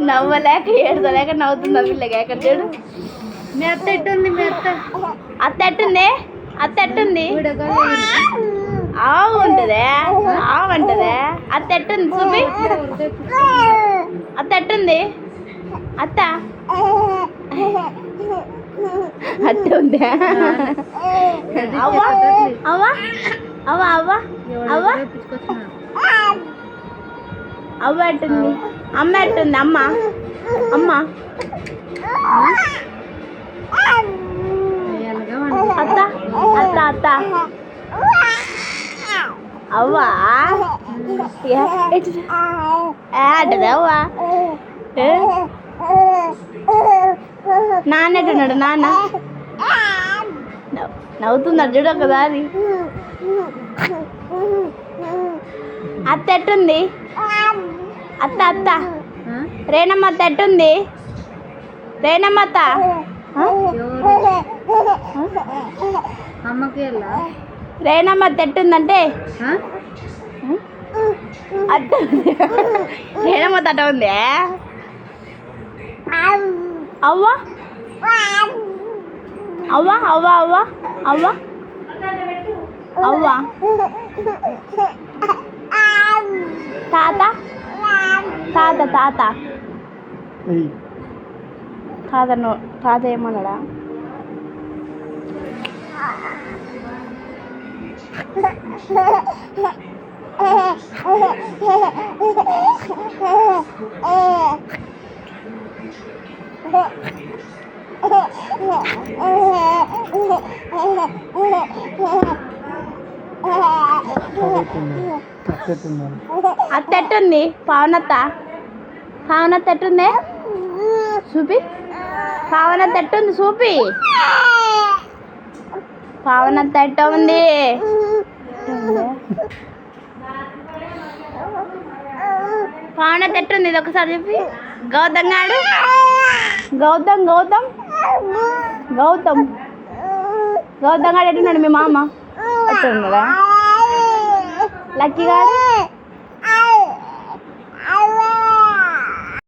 నవ్వలేక ఏడదలేక నవ్వుతుంది పిల్లగా ఎక్కడ చూడు. మీ అత్త ఎట్టుంది? మీ అత్త ఎట్టుంది? అత్త ఎట్టుంది? ఆవు ఉంటుందే, ఆవు అంటదే. అత్త ఎట్టుంది చూపి. అత్త ఎట్టుంది? అత్త అత్త ఉందే. అవ్వ అవ్వ అవ్వ అవ్వ అవ్వ అవ్వ ఎట్టుంది? అమ్మ ఎట్టుంది? అమ్మ అమ్మ అత్త అత్త అత్త అవ్వ అంటది అవ్వ. నాన్న ఎట్టున్నాడు? నాన్న నవ్వుతున్నాడు చూడు ఒకసారి. అత్త ఎట్టుంది? అత్త అత్త రేణమ్మ అత్త ఎట్టుంది? రేణమ్మ అత్త అమ్మకి రేణమ్మ అత్త ఎట్టుందంటే అత్త రేణమ్మ అత్త అట్ట ఉంది. అవ్వ అవ్వ అవ్వ అవ్వ అవ్వ అవ్వ తాత తాత తాత తాత ఏమన్నాడా? అత్త ఎట్టుంది? పావనత్త పావనత్త ఎట్టుంది చూపి. పావనత్త ఎట్టుంది చూపి. పావనత్త ఎట్ట ఉంది? పావనత్త ఎట్టుంది? ఇది ఒకసారి చెప్పి. గౌతమ్ గాడు గౌతమ్ గౌతమ్ గౌతమ్ గౌతమ్ గాడు ఎట్టున్నాడు? మీ మామ ఎట్టున్నాడా? లక్కీ గాడు